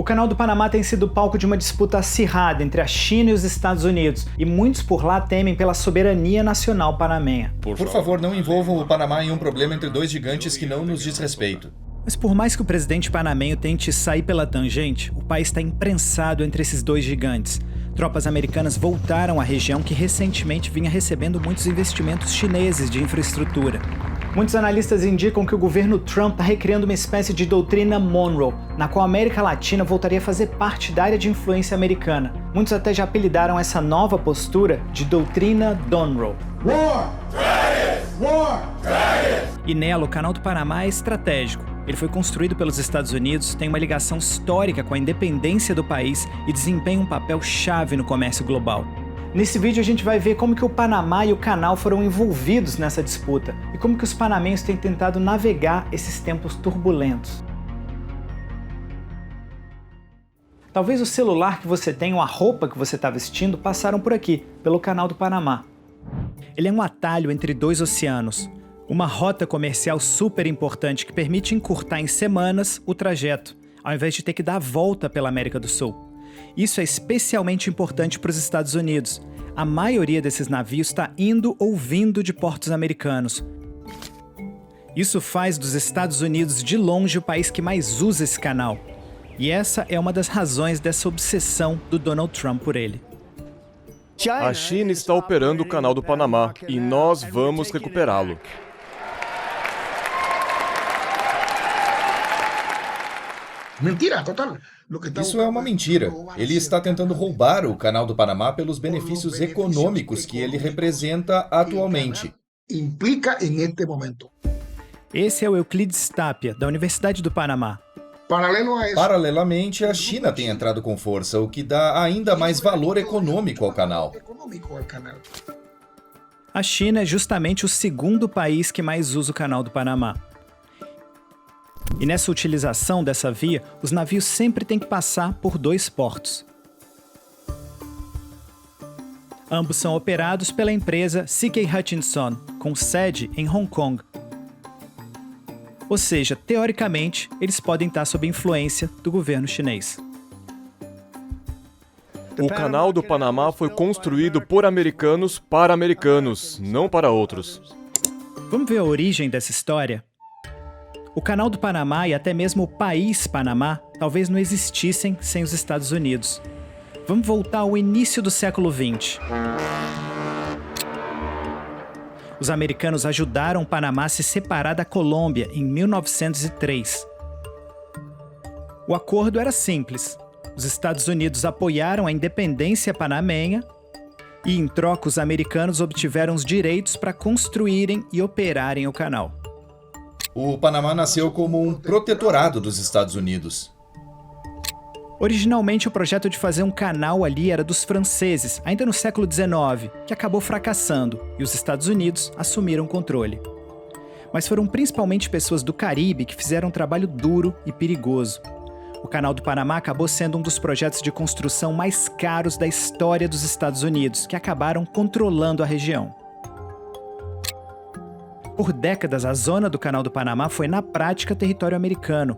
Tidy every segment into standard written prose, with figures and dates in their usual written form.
Canal do Panamá tem sido palco de uma disputa acirrada entre a China e os Estados Unidos, e muitos por lá temem pela soberania nacional panamenha. Por favor, não envolvam o Panamá em um problema entre dois gigantes que não nos diz respeito. Mas por mais que o presidente panamenho tente sair pela tangente, o país está imprensado entre esses dois gigantes. Tropas americanas voltaram à região que recentemente vinha recebendo muitos investimentos chineses de infraestrutura. Muitos analistas indicam que o governo Trump está recriando uma espécie de doutrina Monroe, na qual a América Latina voltaria a fazer parte da área de influência americana. Muitos até já apelidaram essa nova postura de doutrina Donroe. War! War! E nela, o Canal do Panamá é estratégico. Ele foi construído pelos Estados Unidos, tem uma ligação histórica com a independência do país e desempenha um papel chave no comércio global. Nesse vídeo a gente vai ver como que o Panamá e o canal foram envolvidos nessa disputa e como que os panamenhos têm tentado navegar esses tempos turbulentos. Talvez o celular que você tem ou a roupa que você está vestindo passaram por aqui, pelo Canal do Panamá. Ele é um atalho entre dois oceanos. Uma rota comercial super importante que permite encurtar em semanas o trajeto, ao invés de ter que dar a volta pela América do Sul. Isso é especialmente importante para os Estados Unidos. A maioria desses navios está indo ou vindo de portos americanos. Isso faz dos Estados Unidos de longe o país que mais usa esse canal. E essa é uma das razões dessa obsessão do Donald Trump por ele. A China está operando o Canal do Panamá e nós vamos recuperá-lo. Mentira, total. Isso é uma mentira. Ele está tentando roubar o Canal do Panamá pelos benefícios econômicos que ele representa atualmente. Implica em este momento. Esse é o Euclides Tapia, da Universidade do Panamá. Paralelamente, a China tem entrado com força, o que dá ainda mais valor econômico ao canal. A China é justamente o segundo país que mais usa o Canal do Panamá. E nessa utilização dessa via, os navios sempre têm que passar por dois portos. Ambos são operados pela empresa C.K. Hutchinson, com sede em Hong Kong. Ou seja, teoricamente, eles podem estar sob influência do governo chinês. O Canal do Panamá foi construído por americanos para americanos, não para outros. Vamos ver a origem dessa história? O Canal do Panamá e até mesmo o país Panamá talvez não existissem sem os Estados Unidos. Vamos voltar ao início do século XX. Os americanos ajudaram o Panamá a se separar da Colômbia em 1903. O acordo era simples. Os Estados Unidos apoiaram a independência panamenha e, em troca, os americanos obtiveram os direitos para construírem e operarem o canal. O Panamá nasceu como um protetorado dos Estados Unidos. Originalmente, o projeto de fazer um canal ali era dos franceses, ainda no século XIX, que acabou fracassando, e os Estados Unidos assumiram o controle. Mas foram principalmente pessoas do Caribe que fizeram um trabalho duro e perigoso. O Canal do Panamá acabou sendo um dos projetos de construção mais caros da história dos Estados Unidos, que acabaram controlando a região. Por décadas, a zona do Canal do Panamá foi, na prática, território americano,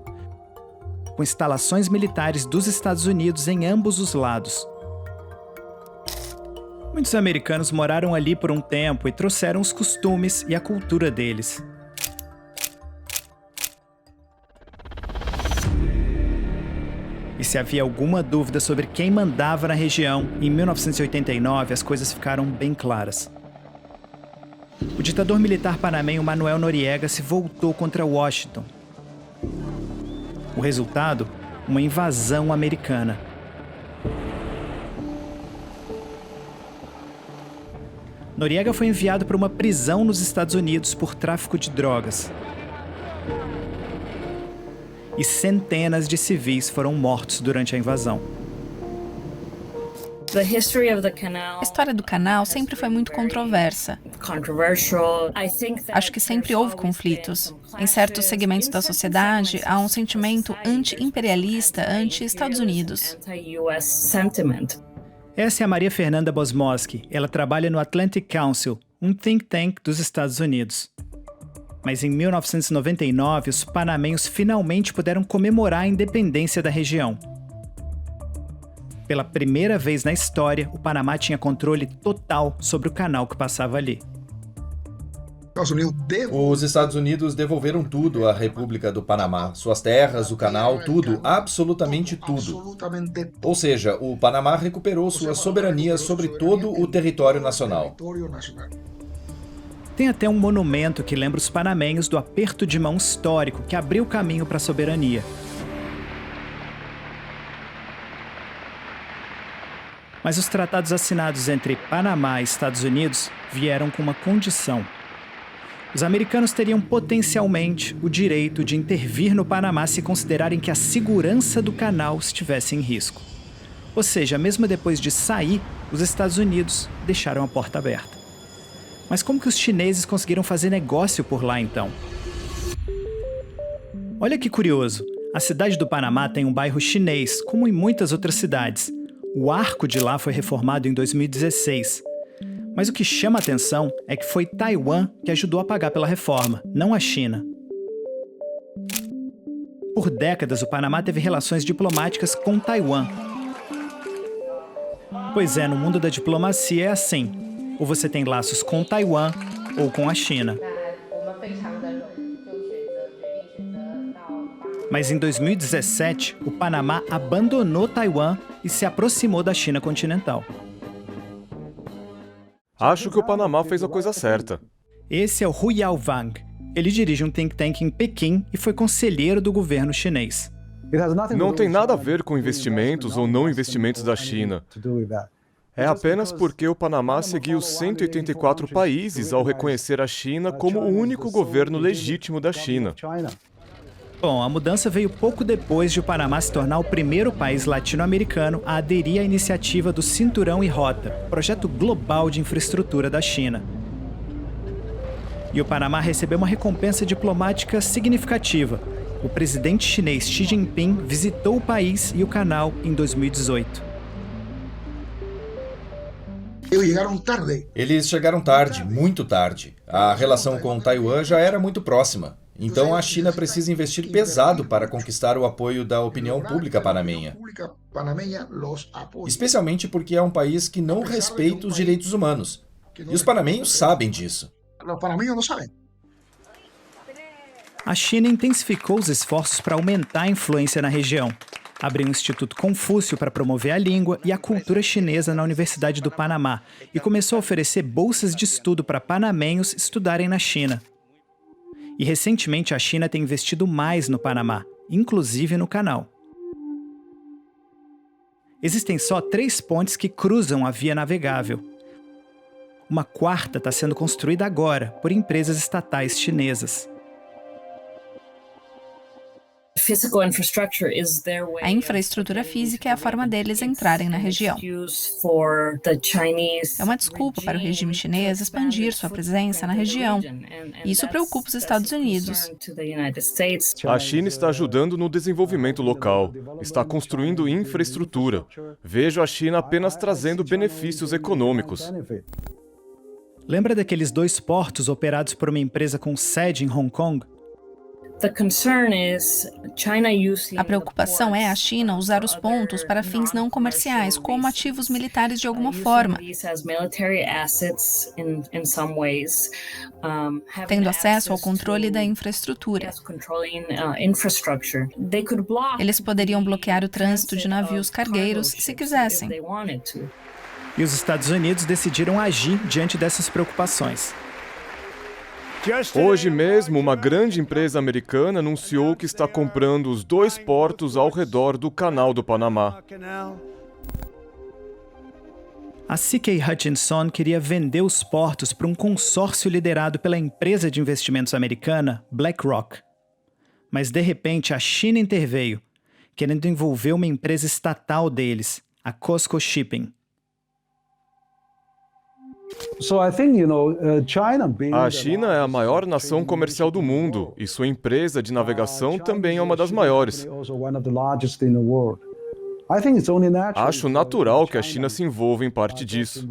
com instalações militares dos Estados Unidos em ambos os lados. Muitos americanos moraram ali por um tempo e trouxeram os costumes e a cultura deles. E se havia alguma dúvida sobre quem mandava na região, em 1989 as coisas ficaram bem claras. O ditador militar panamenho Manuel Noriega se voltou contra Washington. O resultado? Uma invasão americana. Noriega foi enviado para uma prisão nos Estados Unidos por tráfico de drogas. E centenas de civis foram mortos durante a invasão. A história do canal sempre foi muito controversa. Acho que sempre houve conflitos. Em certos segmentos da sociedade, há um sentimento anti-imperialista, anti-Estados Unidos. Essa é a Maria Fernanda Bosmoski. Ela trabalha no Atlantic Council, um think tank dos Estados Unidos. Mas em 1999, os panamenhos finalmente puderam comemorar a independência da região. Pela primeira vez na história, o Panamá tinha controle total sobre o canal que passava ali. Os Estados Unidos devolveram tudo à República do Panamá. Suas terras, o canal, tudo, absolutamente tudo. Ou seja, o Panamá recuperou sua soberania sobre todo o território nacional. Tem até um monumento que lembra os panamenhos do aperto de mão histórico que abriu o caminho para a soberania. Mas os tratados assinados entre Panamá e Estados Unidos vieram com uma condição. Os americanos teriam potencialmente o direito de intervir no Panamá se considerarem que a segurança do canal estivesse em risco. Ou seja, mesmo depois de sair, os Estados Unidos deixaram a porta aberta. Mas como que os chineses conseguiram fazer negócio por lá então? Olha que curioso, a cidade do Panamá tem um bairro chinês, como em muitas outras cidades. O arco de lá foi reformado em 2016. Mas o que chama a atenção é que foi Taiwan que ajudou a pagar pela reforma, não a China. Por décadas, o Panamá teve relações diplomáticas com Taiwan. Pois é, no mundo da diplomacia é assim. Ou você tem laços com Taiwan ou com a China. Mas em 2017, o Panamá abandonou Taiwan e se aproximou da China continental. Acho que o Panamá fez a coisa certa. Esse é o Hu Yaowang. Ele dirige um think tank em Pequim e foi conselheiro do governo chinês. Não tem nada a ver com investimentos ou não investimentos da China. É apenas porque o Panamá seguiu 184 países ao reconhecer a China como o único governo legítimo da China. Bom, a mudança veio pouco depois de o Panamá se tornar o primeiro país latino-americano a aderir à iniciativa do Cinturão e Rota, projeto global de infraestrutura da China. E o Panamá recebeu uma recompensa diplomática significativa. O presidente chinês Xi Jinping visitou o país e o canal em 2018. Eles chegaram tarde, muito tarde. A relação com Taiwan já era muito próxima. Então a China precisa investir pesado para conquistar o apoio da opinião pública panamenha. Especialmente porque é um país que não respeita os direitos humanos. E os panamenhos sabem disso. A China intensificou os esforços para aumentar a influência na região. Abriu o Instituto Confúcio para promover a língua e a cultura chinesa na Universidade do Panamá e começou a oferecer bolsas de estudo para panamenhos estudarem na China. E recentemente a China tem investido mais no Panamá, inclusive no canal. Existem só 3 pontes que cruzam a via navegável. Uma quarta está sendo construída agora por empresas estatais chinesas. A infraestrutura física é a forma deles entrarem na região. É uma desculpa para o regime chinês expandir sua presença na região. Isso preocupa os Estados Unidos. A China está ajudando no desenvolvimento local, está construindo infraestrutura. Vejo a China apenas trazendo benefícios econômicos. Lembra daqueles 2 portos operados por uma empresa com sede em Hong Kong? A preocupação é a China usar os pontos para fins não comerciais, como ativos militares de alguma forma, tendo acesso ao controle da infraestrutura. Eles poderiam bloquear o trânsito de navios cargueiros se quisessem. E os Estados Unidos decidiram agir diante dessas preocupações. Hoje mesmo, uma grande empresa americana anunciou que está comprando os 2 portos ao redor do Canal do Panamá. A C.K. Hutchinson queria vender os portos para um consórcio liderado pela empresa de investimentos americana BlackRock. Mas, de repente, a China interveio, querendo envolver uma empresa estatal deles, a COSCO Shipping. A China é a maior nação comercial do mundo e sua empresa de navegação também é uma das maiores. Acho natural que a China se envolva em parte disso.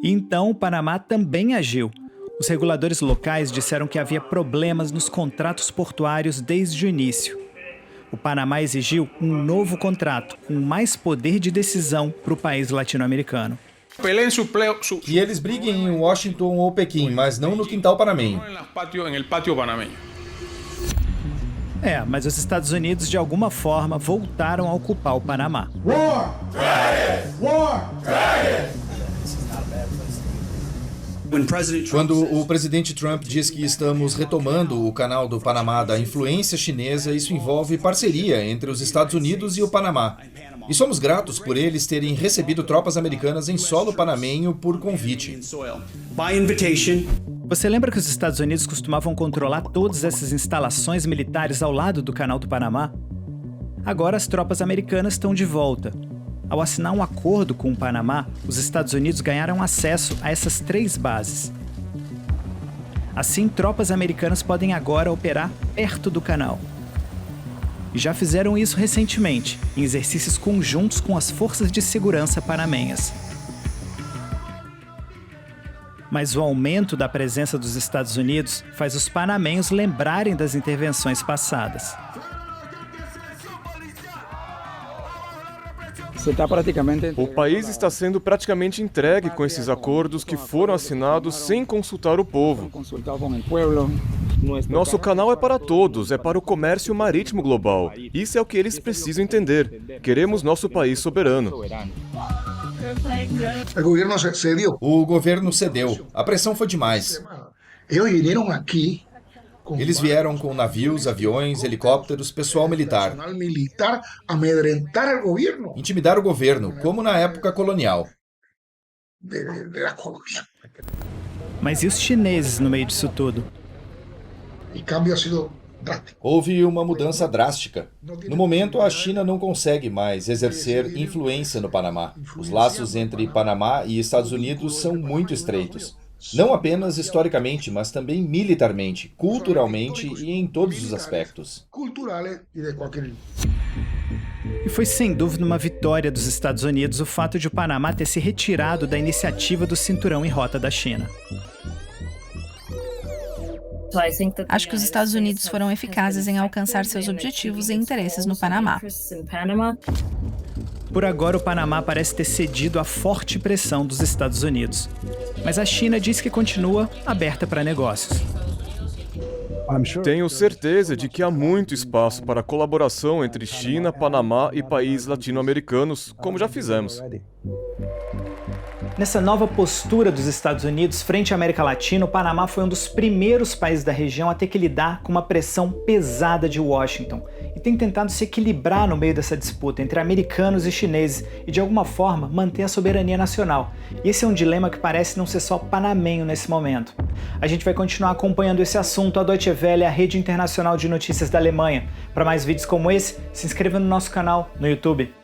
E então o Panamá também agiu. Os reguladores locais disseram que havia problemas nos contratos portuários desde o início. o Panamá exigiu um novo contrato com mais poder de decisão para o país latino-americano. Que eles briguem em Washington ou Pequim, mas não no quintal panamenho. Mas os Estados Unidos, de alguma forma, voltaram a ocupar o Panamá. War! War! Quando o presidente Trump diz que estamos retomando o canal do Panamá da influência chinesa, isso envolve parceria entre os Estados Unidos e o Panamá. E somos gratos por eles terem recebido tropas americanas em solo panamenho por convite. Você lembra que os Estados Unidos costumavam controlar todas essas instalações militares ao lado do Canal do Panamá? Agora as tropas americanas estão de volta. Ao assinar um acordo com o Panamá, os Estados Unidos ganharam acesso a essas 3 bases. Assim, tropas americanas podem agora operar perto do canal. E já fizeram isso recentemente, em exercícios conjuntos com as forças de segurança panamenhas. Mas o aumento da presença dos Estados Unidos faz os panamenhos lembrarem das intervenções passadas. O país está sendo praticamente entregue com esses acordos que foram assinados sem consultar o povo. Nosso canal é para todos, é para o comércio marítimo global. Isso é o que eles precisam entender. Queremos nosso país soberano. O governo cedeu. A pressão foi demais. Eles vieram com navios, aviões, helicópteros, pessoal militar. Intimidar o governo, como na época colonial. Mas e os chineses no meio disso tudo? Houve uma mudança drástica. No momento, a China não consegue mais exercer influência no Panamá. Os laços entre Panamá e Estados Unidos são muito estreitos. Não apenas historicamente, mas também militarmente, culturalmente e em todos os aspectos. E foi sem dúvida uma vitória dos Estados Unidos o fato de o Panamá ter se retirado da iniciativa do Cinturão em Rota da China. Acho que os Estados Unidos foram eficazes em alcançar seus objetivos e interesses no Panamá. Por agora, o Panamá parece ter cedido à forte pressão dos Estados Unidos. Mas a China diz que continua aberta para negócios. Tenho certeza de que há muito espaço para colaboração entre China, Panamá e países latino-americanos, como já fizemos. Nessa nova postura dos Estados Unidos frente à América Latina, o Panamá foi um dos primeiros países da região a ter que lidar com uma pressão pesada de Washington e tem tentado se equilibrar no meio dessa disputa entre americanos e chineses e, de alguma forma, manter a soberania nacional. E esse é um dilema que parece não ser só panamenho nesse momento. A gente vai continuar acompanhando esse assunto. A Deutsche Welle é a rede internacional de notícias da Alemanha. Para mais vídeos como esse, se inscreva no nosso canal no YouTube.